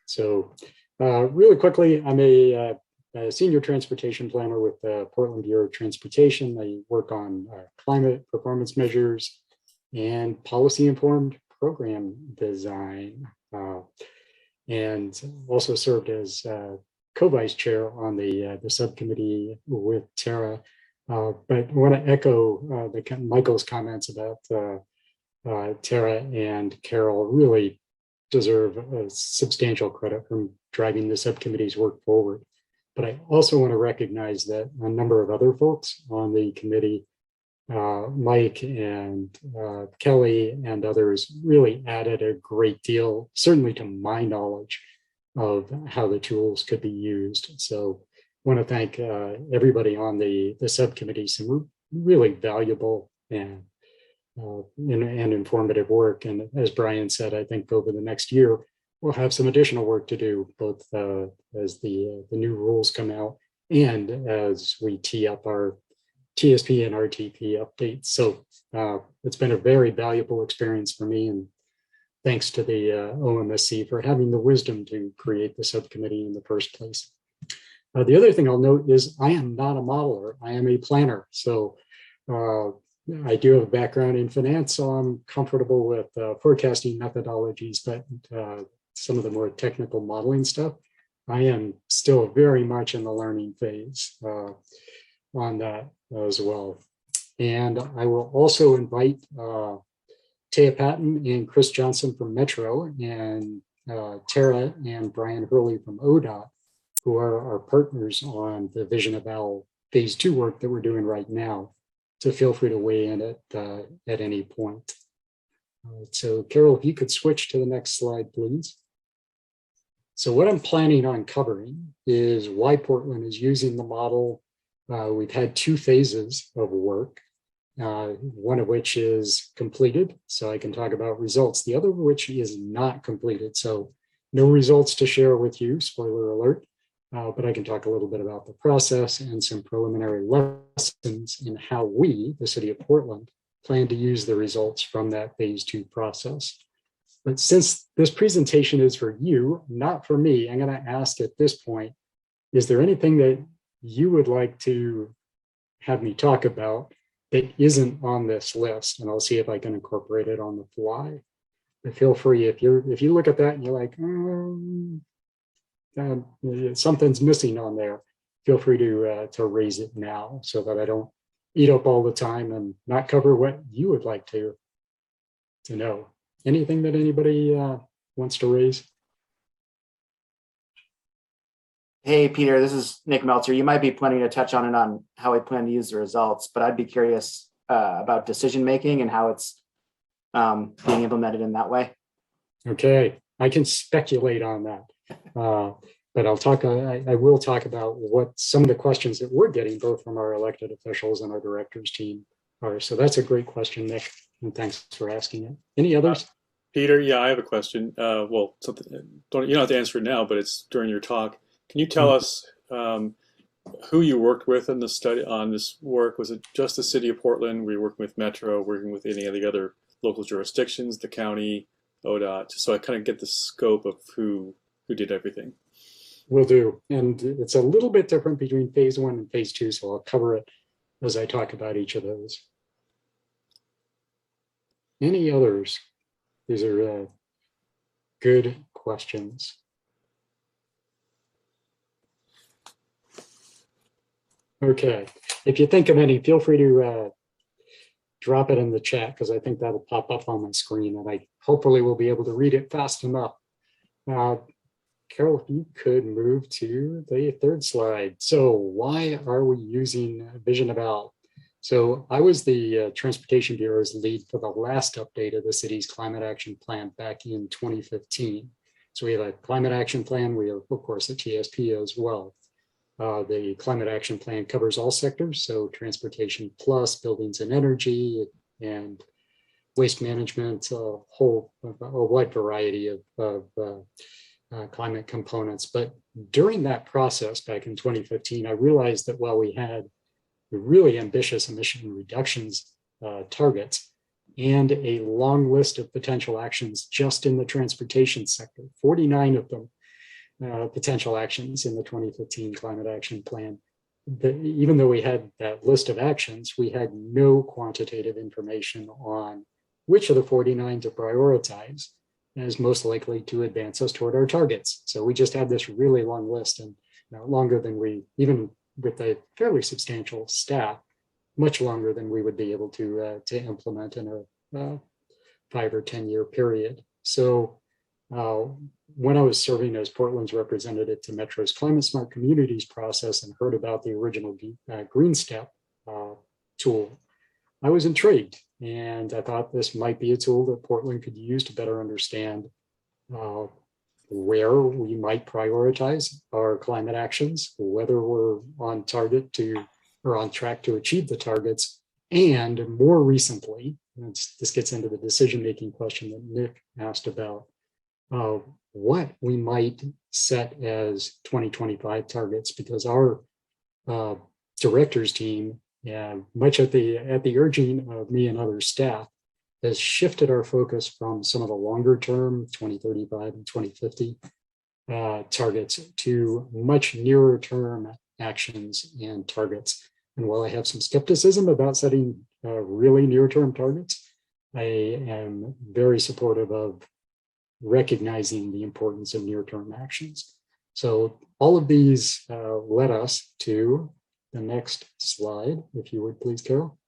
So really quickly, I'm a senior transportation planner with the Portland Bureau of Transportation. I work on climate performance measures and policy-informed program design, and also served as co-vice chair on the subcommittee with Tara. But I want to echo Michael's comments about Tara and Carol really deserve a substantial credit for driving the subcommittee's work forward. But I also want to recognize that a number of other folks on the committee, Mike and Kelly and others, really added a great deal, certainly to my knowledge of how the tools could be used. So I want to thank everybody on the subcommittee, some really valuable and informative work. And as Brian said, I think over the next year, we'll have some additional work to do, both as the new rules come out and as we tee up our TSP and RTP updates. So it's been a very valuable experience for me, and thanks to the OMSC for having the wisdom to create the subcommittee in the first place. The other thing I'll note is I am not a modeler, I am a planner. So I do have a background in finance, so I'm comfortable with forecasting methodologies, but some of the more technical modeling stuff, I am still very much in the learning phase on that as well. And I will also invite Taya Patton and Chris Johnson from Metro, and Tara and Brian Hurley from ODOT, who are our partners on the VisionEval phase 2 work that we're doing right now, to feel free to weigh in at any point. So Carol, if you could switch to the next slide, please. So what I'm planning on covering is why Portland is using the model. We've had 2 phases of work, one of which is completed, so I can talk about results. The other of which is not completed, so no results to share with you, spoiler alert, but I can talk a little bit about the process and some preliminary lessons in how we, the city of Portland, plan to use the results from that phase 2 process. But since this presentation is for you, not for me, I'm going to ask at this point, is there anything that you would like to have me talk about that isn't on this list? And I'll see if I can incorporate it on the fly. But feel free, if you look at that and you're like, something's missing on there, feel free to raise it now so that I don't eat up all the time and not cover what you would like to know. Anything that anybody wants to raise? Hey, Peter, this is Nick Meltzer. You might be planning to touch on it on how we plan to use the results, but I'd be curious about decision-making and how it's being implemented in that way. Okay, I can speculate on that, but I will talk about what some of the questions that we're getting both from our elected officials and our directors team are. So that's a great question, Nick, and thanks for asking it. Any others? Peter, yeah, I have a question. Well, something you don't have to answer it now, but it's during your talk. Can you tell us who you worked with in the study on this work? Was it just the city of Portland? Were you working with Metro, working with any of the other local jurisdictions, the county, ODOT, just so I kind of get the scope of who did everything? Will do. And it's a little bit different between phase 1 and phase 2, so I'll cover it as I talk about each of those. Any others? These are good questions. Okay, if you think of any, feel free to drop it in the chat, because I think that'll pop up on my screen and I hopefully will be able to read it fast enough. Carol, if you could move to the 3rd slide. So why are we using VisionEval? So I was the Transportation Bureau's lead for the last update of the city's climate action plan back in 2015. So we have a climate action plan. We have, of course, a TSP as well. The climate action plan covers all sectors, so transportation plus buildings and energy and waste management, a wide variety of climate components. But during that process back in 2015, I realized that while we had really ambitious emission reductions targets and a long list of potential actions just in the transportation sector, 49 of them, potential actions in the 2015 Climate Action Plan. Even though we had that list of actions, we had no quantitative information on which of the 49 to prioritize as most likely to advance us toward our targets. So we just had this really long list, and longer than we, even with a fairly substantial staff, much longer than we would be able to implement in a 5 or 10 year period. So when I was serving as Portland's representative to Metro's Climate Smart Communities process and heard about the original Green Step tool, I was intrigued, and I thought this might be a tool that Portland could use to better understand where we might prioritize our climate actions, whether we're on target to or on track to achieve the targets, and more recently, this gets into the decision-making question that Nick asked about, what we might set as 2025 targets, because our directors team, much at the urging of me and other staff, has shifted our focus from some of the longer term 2035 and 2050 targets to much nearer term actions and targets. And while I have some skepticism about setting really near term targets, I am very supportive of recognizing the importance of near term actions. So all of these led us to the next slide, if you would please, Carol.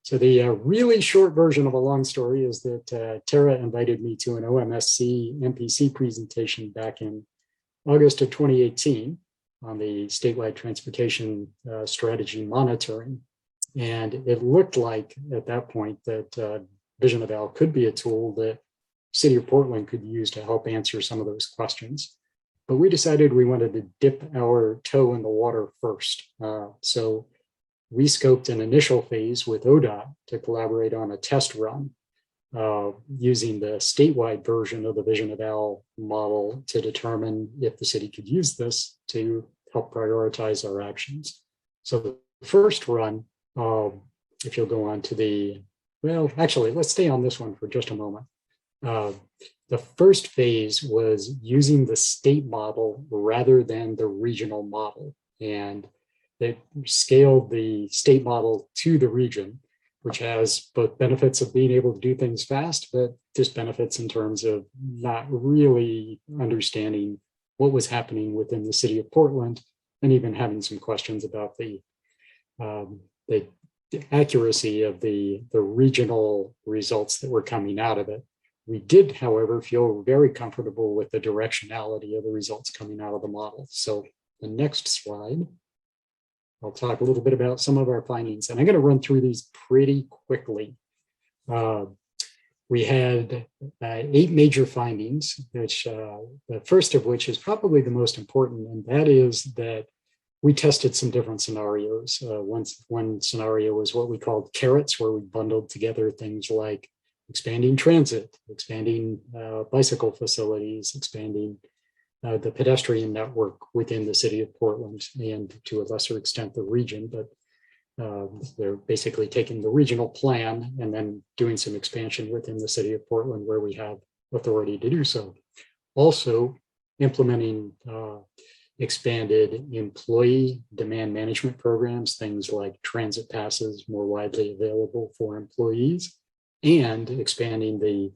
So the really short version of a long story is that Tara invited me to an OMSC MPC presentation back in August of 2018 on the statewide transportation strategy monitoring. And it looked like at that point that VisionEval could be a tool that City of Portland could use to help answer some of those questions. But we decided we wanted to dip our toe in the water first. So we scoped an initial phase with ODOT to collaborate on a test run using the statewide version of the VisionEval model to determine if the city could use this to help prioritize our actions. So the first run, if you'll go on to the, well, actually, let's stay on this one for just a moment. The first phase was using the state model rather than the regional model. And they scaled the state model to the region, which has both benefits of being able to do things fast, but disbenefits in terms of not really understanding what was happening within the city of Portland, and even having some questions about the accuracy of the regional results that were coming out of it. We did, however, feel very comfortable with the directionality of the results coming out of the model. So the next slide, I'll talk a little bit about some of our findings, and I'm going to run through these pretty quickly. We had 8 major findings, which the first of which is probably the most important, and that is that we tested some different scenarios. One scenario was what we called carrots, where we bundled together things like expanding transit, expanding bicycle facilities, expanding the pedestrian network within the city of Portland, and to a lesser extent the region, but they're basically taking the regional plan and then doing some expansion within the city of Portland where we have authority to do so. Also implementing expanded employee demand management programs, things like transit passes more widely available for employees, and expanding the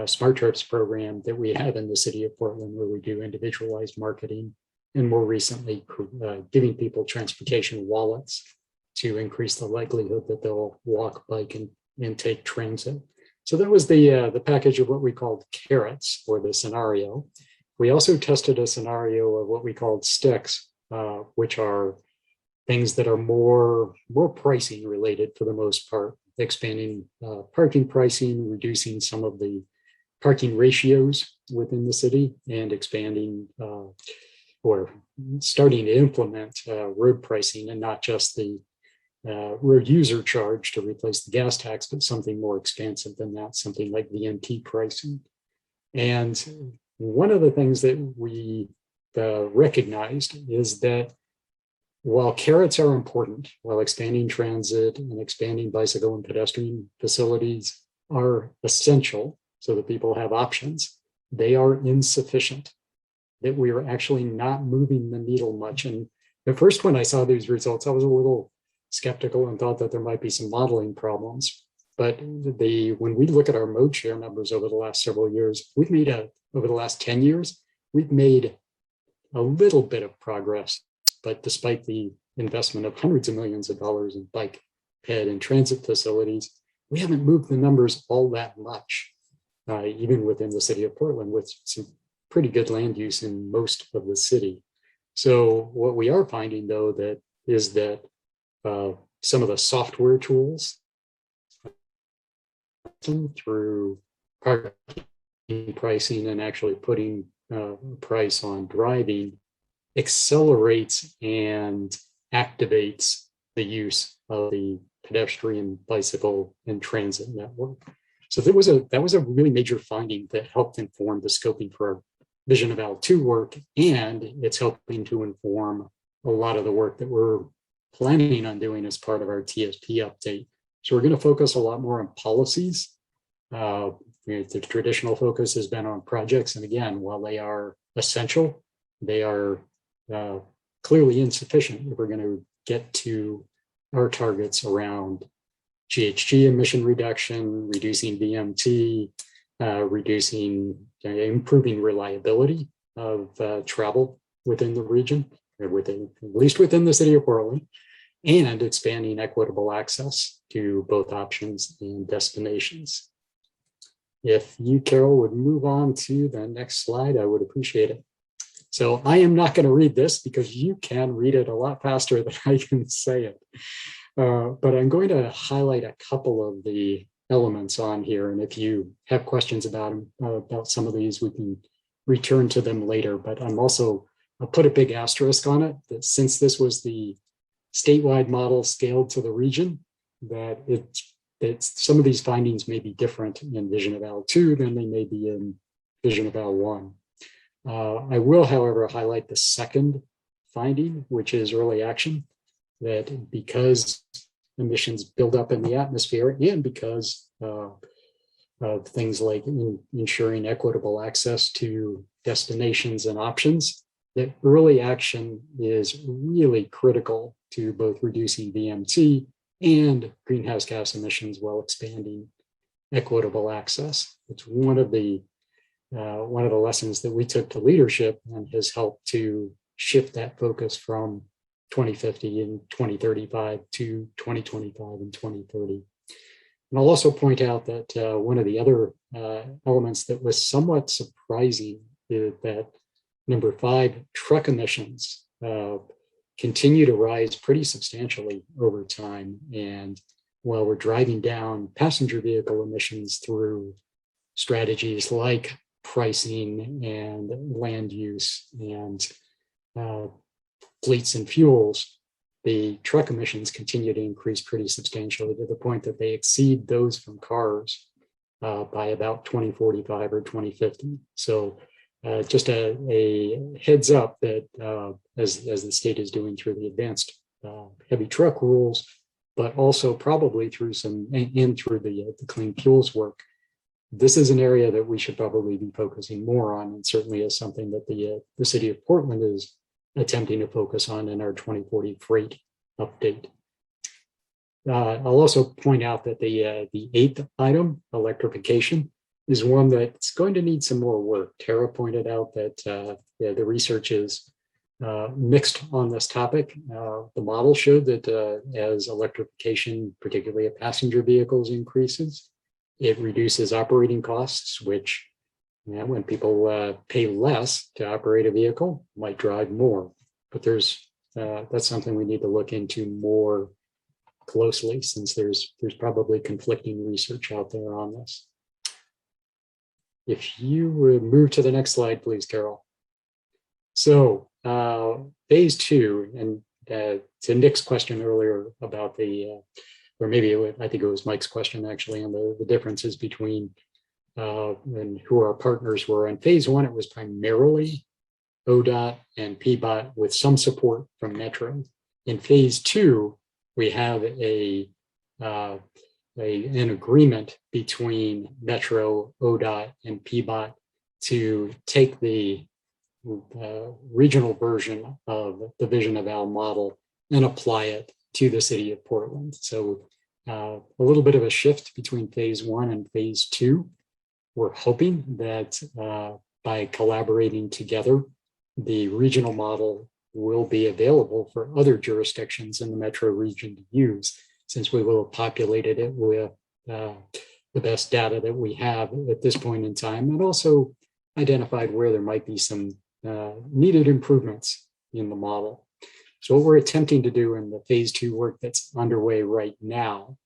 Smart Trips program that we have in the city of Portland, where we do individualized marketing, and more recently giving people transportation wallets to increase the likelihood that they'll walk, bike, and take transit. So that was the package of what we called carrots, or the scenario. We also tested a scenario of what we called sticks, which are things that are more pricing related for the most part, expanding parking pricing, reducing some of the parking ratios within the city, and expanding or starting to implement road pricing, and not just the road user charge to replace the gas tax, but something more expansive than that, something like VMT pricing. And one of the things that we recognized is that while carrots are important, while expanding transit and expanding bicycle and pedestrian facilities are essential so that people have options, they are insufficient. that we were actually not moving the needle much. And at first, when I saw these results, I was a little skeptical and thought that there might be some modeling problems. But when we look at our mode share numbers over the last several years, over the last 10 years, we've made a little bit of progress. But despite the investment of hundreds of millions of dollars in bike, ped, and transit facilities, we haven't moved the numbers all that much, even within the city of Portland, with some pretty good land use in most of the city. So what we are finding, though, is that some of the software tools through parking pricing and actually putting price on driving accelerates and activates the use of the pedestrian, bicycle, and transit network. So that was a really major finding that helped inform the scoping for our VisionEval 2 work, and it's helping to inform a lot of the work that we're planning on doing as part of our TSP update. So we're going to focus a lot more on policies. The traditional focus has been on projects, and again, while they are essential, they are clearly insufficient if we're going to get to our targets around GHG emission reduction, reducing VMT, improving reliability of travel within the region, or at least within the city of Portland, and expanding equitable access to both options and destinations. If you, Carol, would move on to the next slide, I would appreciate it. So I am not going to read this because you can read it a lot faster than I can say it. But I'm going to highlight a couple of the elements on here. And if you have questions about some of these, we can return to them later. But I'll put a big asterisk on it, that since this was the statewide model scaled to the region, that some of these findings may be different in VisionEval 2 than they may be in VisionEval 1. I will, however, highlight the second finding, which is early action, that because emissions build up in the atmosphere and because of things like ensuring equitable access to destinations and options, that early action is really critical to both reducing VMT and greenhouse gas emissions while expanding equitable access. It's one of the lessons that we took to leadership and has helped to shift that focus from 2050 and 2035 to 2025 and 2030. And I'll also point out that one of the other elements that was somewhat surprising is that number 5, truck emissions continue to rise pretty substantially over time. And while we're driving down passenger vehicle emissions through strategies like pricing and land use and fleets and fuels, the truck emissions continue to increase pretty substantially to the point that they exceed those from cars by about 2045 or 2050. So just a heads up that as the state is doing through the advanced heavy truck rules, but also probably through through the clean fuels work, this is an area that we should probably be focusing more on, and certainly is something that the city of Portland is attempting to focus on in our 2040 freight update. I'll also point out that the 8th item, electrification, is one that's going to need some more work. Tara pointed out that the research is mixed on this topic. The model showed that as electrification, particularly of passenger vehicles, increases, it reduces operating costs, which when people pay less to operate a vehicle, might drive more. But that's something we need to look into more closely, since there's probably conflicting research out there on this. If you would move to the next slide, please, Carol. So phase 2, and to Nick's question earlier about or maybe I think it was Mike's question actually, on the differences between and who our partners were. In phase 1, it was primarily ODOT and PBOT with some support from Metro. In phase 2, we have an agreement between Metro, ODOT, and PBOT to take the regional version of the VisionEval model and apply it to the city of Portland. So a little bit of a shift between phase 1 and phase 2. We're hoping that by collaborating together, the regional model will be available for other jurisdictions in the metro region to use, since we will have populated it with the best data that we have at this point in time, and also identified where there might be some needed improvements in the model. So what we're attempting to do in the phase 2 work that's underway right now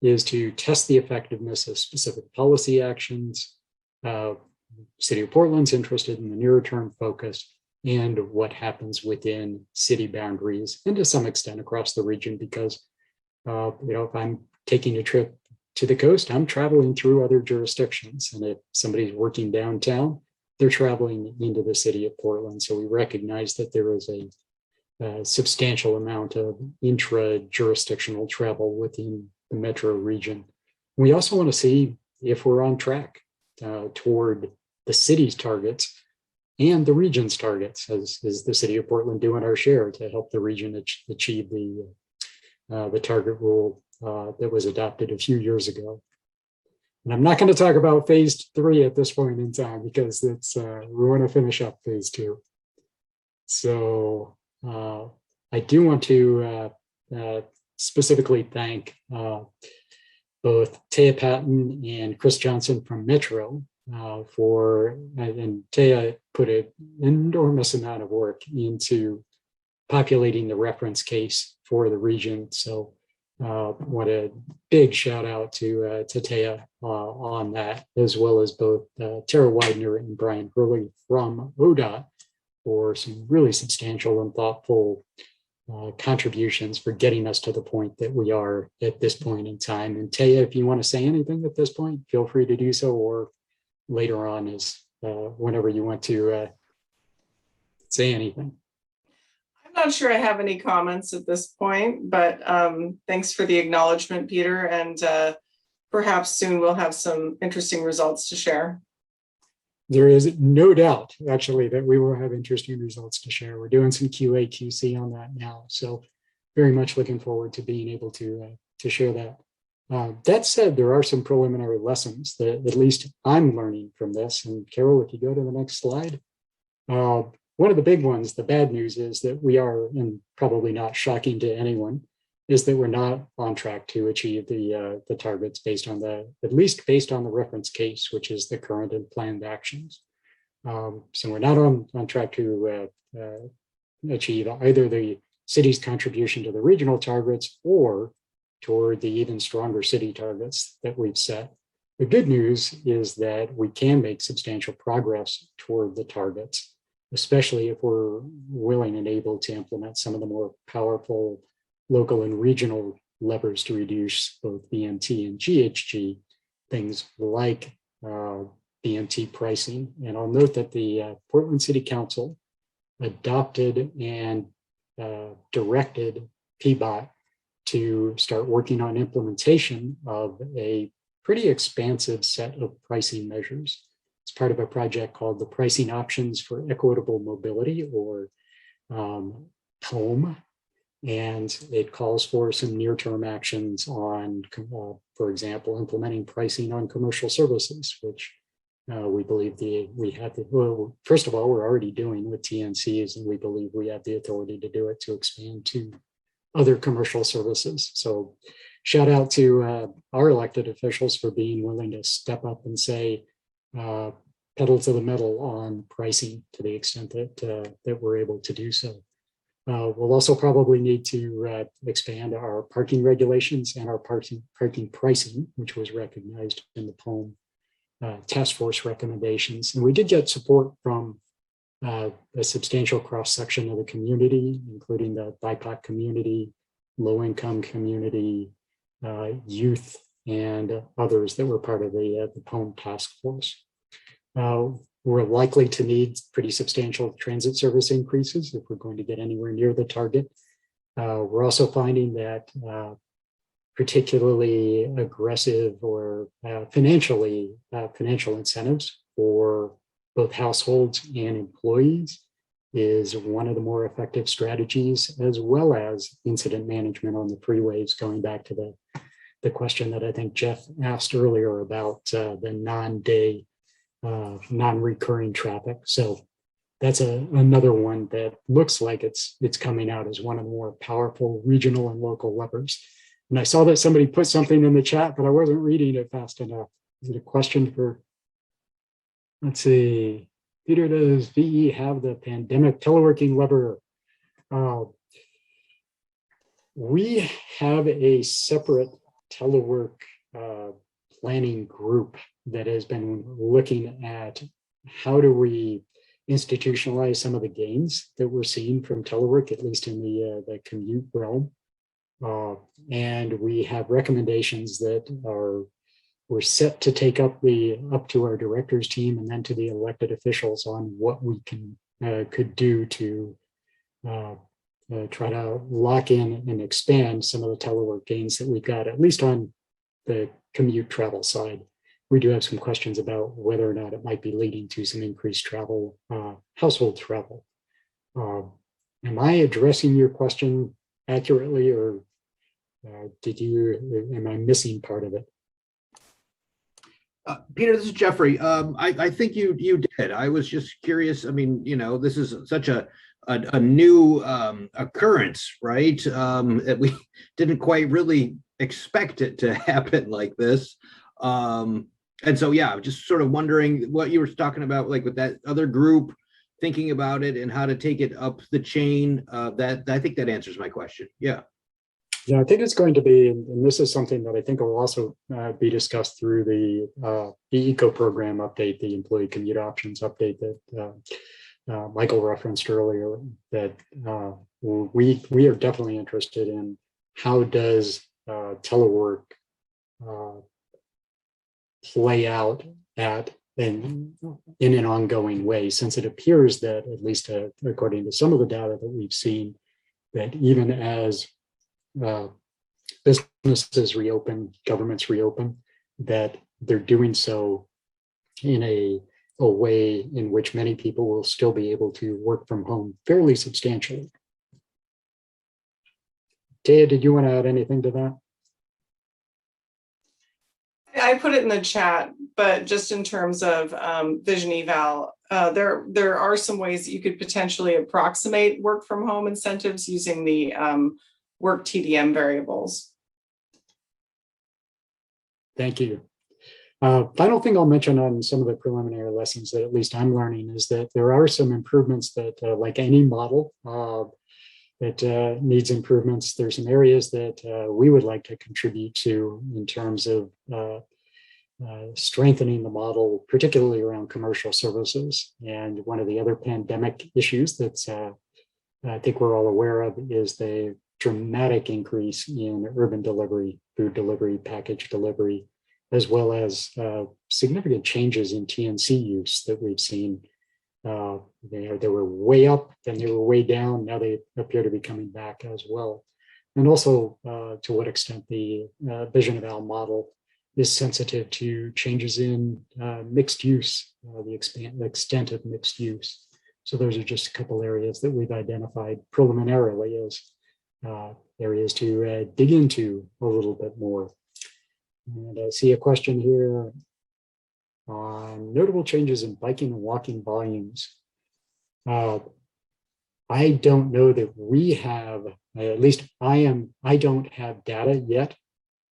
is to test the effectiveness of specific policy actions. City of Portland's interested in the nearer term focus and what happens within city boundaries and to some extent across the region, because if I'm taking a trip to the coast, I'm traveling through other jurisdictions, and if somebody's working downtown, they're traveling into the city of Portland. So we recognize that there is a substantial amount of intra-jurisdictional travel within the metro region. We also want to see if we're on track toward the city's targets and the region's targets, as the city of Portland doing our share to help the region achieve the target rule that was adopted a few years ago. And I'm not going to talk about phase 3 at this point in time, because it's we want to finish up phase 2. So I do want to specifically thank both Taya Patton and Chris Johnson from Metro and Taya put an enormous amount of work into populating the reference case for the region. So what a big shout out to Taya on that, as well as both Tara Widener and Brian Hurley from ODOT for some really substantial and thoughtful contributions for getting us to the point that we are at this point in time. And Taya, if you want to say anything at this point, feel free to do so, or later on is whenever you want to say anything. I'm not sure I have any comments at this point, but thanks for the acknowledgement, Peter, and perhaps soon we'll have some interesting results to share. There is no doubt, actually, that we will have interesting results to share. We're doing some QA, QC on that now, so very much looking forward to being able to share that. That said, there are some preliminary lessons that at least I'm learning from this. And Carol, if you go to the next slide, one of the big ones, the bad news is that we are, and probably not shocking to anyone, is that we're not on track to achieve the targets at least based on the reference case, which is the current and planned actions. So we're not on track to achieve either the city's contribution to the regional targets or toward the even stronger city targets that we've set. The good news is that we can make substantial progress toward the targets, especially if we're willing and able to implement some of the more powerful local and regional levers to reduce both BMT and GHG, things like BMT pricing. And I'll note that the Portland City Council adopted and directed PBOT to start working on implementation of a pretty expansive set of pricing measures. It's part of a project called the Pricing Options for Equitable Mobility, or POEM. And it calls for some near-term actions on, for example, implementing pricing on commercial services, which we believe first of all, we're already doing with TNCs, and we believe we have the authority to do it to expand to other commercial services. So shout out to our elected officials for being willing to step up and say, pedal to the metal on pricing to the extent that we're able to do so. We'll also probably need to expand our parking regulations and our parking pricing, which was recognized in the POEM task force recommendations. And we did get support from a substantial cross-section of the community, including the BIPOC community, low-income community, youth, and others that were part of the POEM task force. We're likely to need pretty substantial transit service increases if we're going to get anywhere near the target. We're also finding that particularly aggressive or financial incentives for both households and employees is one of the more effective strategies, as well as incident management on the freeways, going back to the question that I think Jeff asked earlier about the non-day, non-recurring traffic. So that's another one that looks like it's coming out as one of the more powerful regional and local levers. And I saw that somebody put something in the chat, but I wasn't reading it fast enough. Is it a question for, let's see, Peter, does VE have the pandemic teleworking lever? We have a separate telework planning group that has been looking at how do we institutionalize some of the gains that we're seeing from telework, at least in the commute realm. And we have recommendations that we're set to take up to our directors team and then to the elected officials on what we could do to try to lock in and expand some of the telework gains that we've got, at least on the commute travel side. We do have some questions about whether or not it might be leading to some increased travel, household travel. Am I addressing your question accurately, or am I missing part of it? Peter, this is Jeffrey. I think you did. I was just curious. I mean, this is such a new occurrence, right? That we didn't quite really expect it to happen like this. And so, yeah, just sort of wondering what you were talking about, like with that other group, thinking about it and how to take it up the chain. That I think that answers my question. Yeah. Yeah, I think it's going to be, and this is something that I think will also be discussed through the ECO program update, the employee commute options update that Michael referenced earlier, that we are definitely interested in how does telework play out in an ongoing way, since it appears that, at least according to some of the data that we've seen, that even as businesses reopen, governments reopen, that they're doing so in a way in which many people will still be able to work from home fairly substantially. Taya, did you want to add anything to that? I put it in the chat, but just in terms of VisionEval, there are some ways that you could potentially approximate work from home incentives using the work TDM variables. Thank you. Final thing I'll mention on some of the preliminary lessons that at least I'm learning is that there are some improvements that, like any model that needs improvements, there's some areas that we would like to contribute to in terms of strengthening the model, particularly around commercial services. And one of the other pandemic issues that's I think we're all aware of is the dramatic increase in urban delivery, food delivery, package delivery, as well as significant changes in TNC use that we've seen. They were way up, then they were way down. Now they appear to be coming back as well. And also to what extent the VisionEval model is sensitive to changes in mixed use, the extent of mixed use. So those are just a couple areas that we've identified preliminarily as areas to dig into a little bit more. And I see a question here on notable changes in biking and walking volumes. I don't know that we have, at least I don't have data yet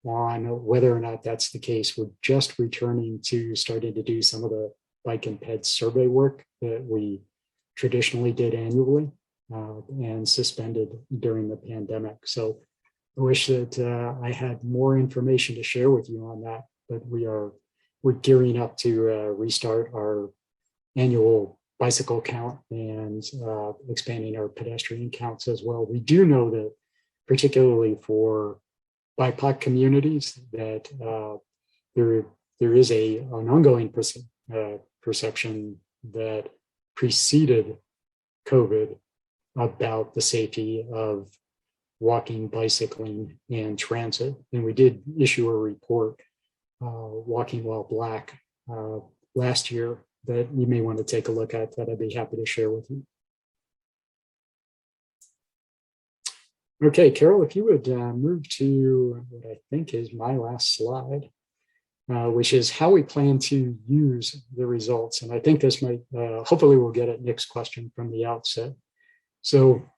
on whether or not that's the case. We're just returning to starting to do some of the bike and ped survey work that we traditionally did annually and suspended during the pandemic. So I wish that I had more information to share with you on that, but we're gearing up to restart our annual bicycle count and expanding our pedestrian counts as well. We do know that, particularly for BIPOC communities, that there is an ongoing perception that preceded COVID about the safety of walking, bicycling, and transit. And we did issue a report, Walking While Black, last year that you may want to take a look at, that I'd be happy to share with you. Okay, Carol, if you would move to what I think is my last slide, which is how we plan to use the results. And I think this might, hopefully we'll get at Nick's question from the outset. So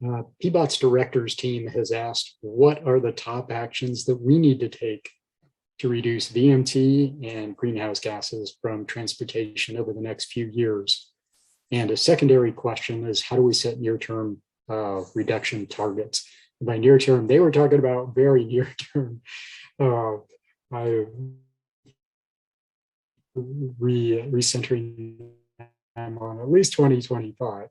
PBOT's directors team has asked, what are the top actions that we need to take to reduce VMT and greenhouse gases from transportation over the next few years? And a secondary question is, how do we set near-term reduction targets? And by near-term, they were talking about very near-term. I recentering them on at least 2025.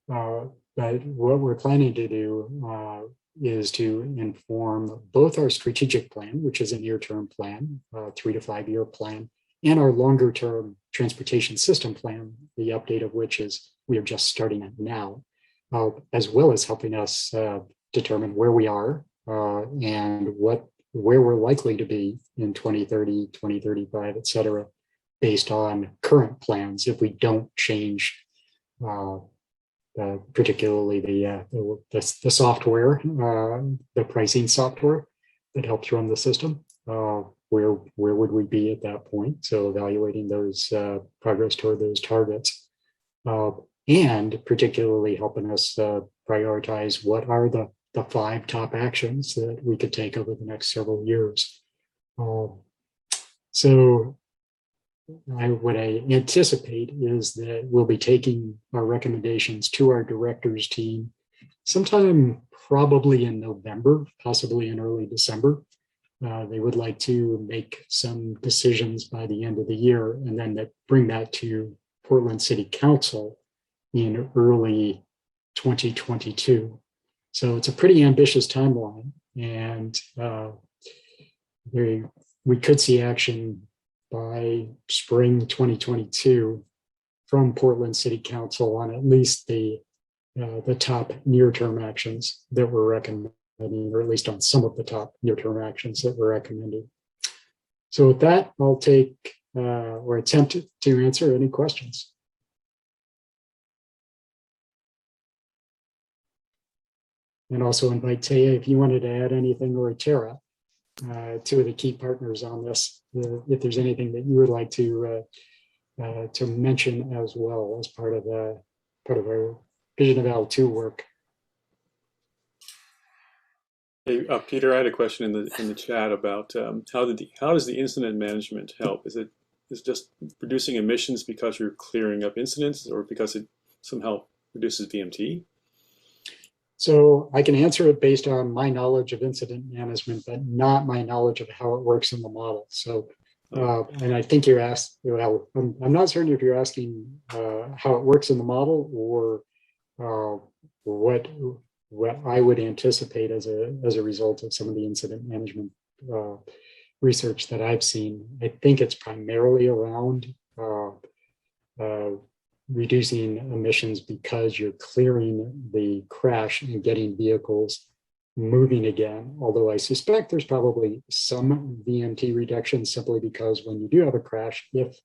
But what we're planning to do is to inform both our strategic plan, which is a near-term plan, 3 to 5 year plan, and our longer-term transportation system plan, the update of which is we are just starting it now, as well as helping us determine where we are and where we're likely to be in 2030, 2035, et cetera, based on current plans if we don't change particularly the software, the pricing software that helps run the system. Where would we be at that point? So evaluating those progress toward those targets, and particularly helping us prioritize what are the 5 top actions that we could take over the next several years. So what I anticipate is that we'll be taking our recommendations to our directors team sometime probably in November, possibly in early December. They would like to make some decisions by the end of the year and then bring that to Portland City Council in early 2022. So it's a pretty ambitious timeline, and we could see action by spring 2022 from Portland City Council on at least the top near-term actions that we're recommending, or at least on some of the top near-term actions that we're recommending. So with that, I'll take or attempt to answer any questions. And also invite Taya if you wanted to add anything, or Tara, 2 of the key partners on this, if there's anything that you would like to mention as well as part of our VisionEval 2 work. Hey, Peter, I had a question in the chat about how does the incident management help? Is it just reducing emissions because you're clearing up incidents, or because it somehow reduces VMT? So I can answer it based on my knowledge of incident management, but not my knowledge of how it works in the model. So, and I think you're asked, well, I'm not certain if you're asking how it works in the model, or what I would anticipate as a result of some of the incident management research that I've seen. I think it's primarily around reducing emissions because you're clearing the crash and getting vehicles moving again. Although I suspect there's probably some VMT reduction simply because when you do have a crash, if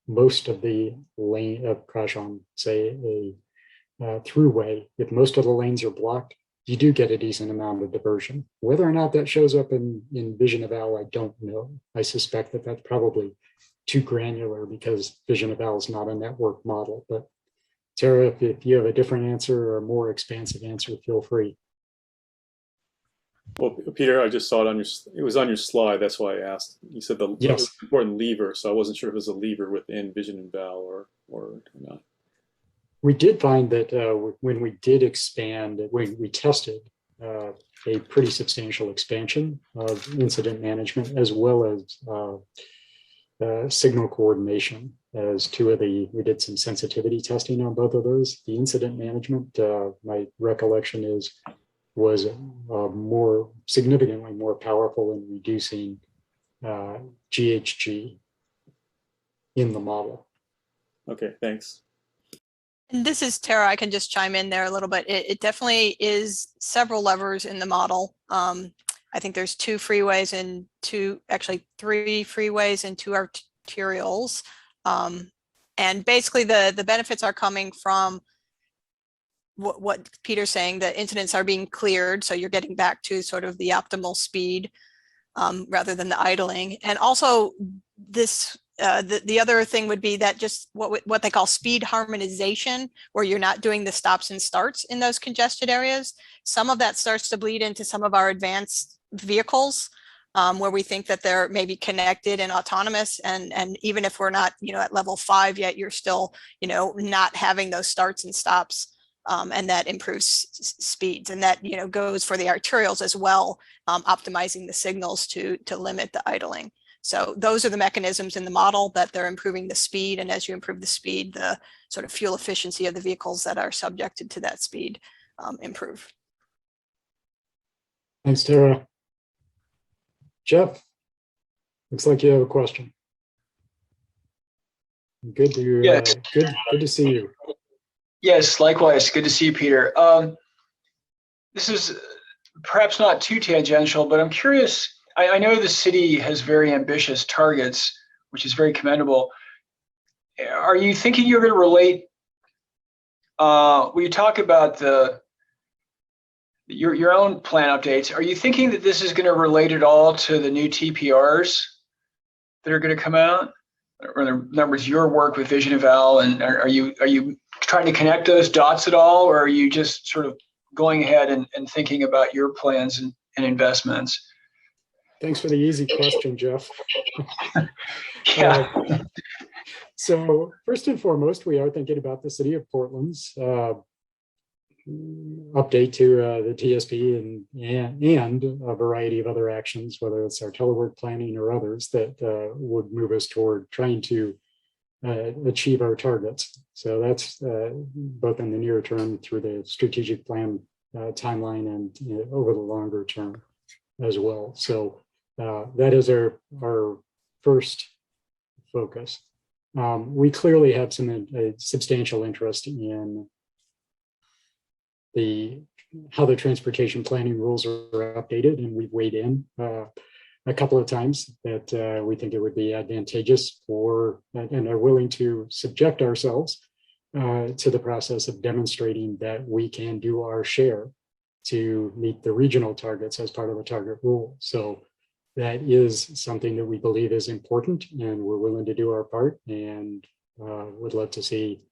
most of the lane crash on, say, a throughway, if most of the lanes are blocked, you do get a decent amount of diversion. Whether or not that shows up in VisionEval, I don't know. I suspect that that's probably too granular because VisionEval is not a network model. But Tara, if you have a different answer or a more expansive answer, feel free. Well, Peter, I just saw it was on your slide. That's why I asked. You said the yes. important lever, so I wasn't sure if it was a lever within VisionEval or not. We did find that when we did expand, we tested a pretty substantial expansion of incident management, as well as signal coordination as 2 of we did some sensitivity testing on both of those. The incident management, my recollection was significantly more powerful in reducing GHG in the model. Okay, thanks. And this is Tara. I can just chime in there a little bit. It definitely is several levers in the model. I think there's 2 freeways and 3 freeways and 2 arterials. And basically the benefits are coming from what Peter's saying, the incidents are being cleared. So you're getting back to sort of the optimal speed rather than the idling. And also this, the other thing would be that just what they call speed harmonization, where you're not doing the stops and starts in those congested areas. Some of that starts to bleed into some of our advanced vehicles, where we think that they're maybe connected and autonomous. And even if we're not, at level 5 yet, you're still, not having those starts and stops. And that improves speeds, and that goes for the arterials as well, optimizing the signals to limit the idling. So those are the mechanisms in the model that they're improving the speed, and as you improve the speed, the sort of fuel efficiency of the vehicles that are subjected to that speed improve. Thanks, Tara. Jeff, looks like you have a question. Good to Yes. good to see you. Yes, likewise. Good to see you, Peter. This is perhaps not too tangential, but I'm curious. I know the city has very ambitious targets, which is very commendable. Are you thinking you're going to relate, when you talk about your own plan updates, are you thinking that this is going to relate at all to the new TPRs that are going to come out? Or in other words, your work with VisionEval, and are you trying to connect those dots at all, or are you just sort of going ahead and thinking about your plans and investments? Thanks for the easy question, Jeff. Yeah. So first and foremost, we are thinking about the city of Portland's update to the TSP and a variety of other actions, whether it's our telework planning or others that would move us toward trying to achieve our targets. So that's both in the near term through the strategic plan timeline and over the longer term as well. So that is our first focus. We clearly have some substantial interest in how the transportation planning rules are updated, and we've weighed in a couple of times that we think it would be advantageous and are willing to subject ourselves to the process of demonstrating that we can do our share to meet the regional targets as part of the target rule. So that is something that we believe is important, and we're willing to do our part, and would love to see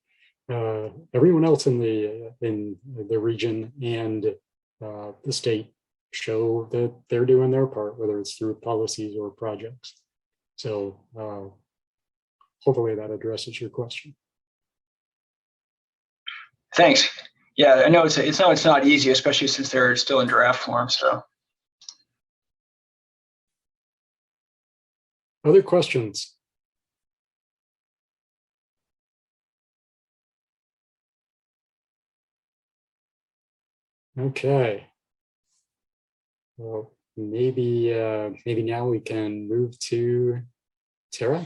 everyone else in the region and the state show that they're doing their part, whether it's through policies or projects. So hopefully that addresses your question. Thanks. Yeah, I know it's not easy, especially since they're still in draft form. So. Other questions? Okay. Well, maybe now we can move to Tara.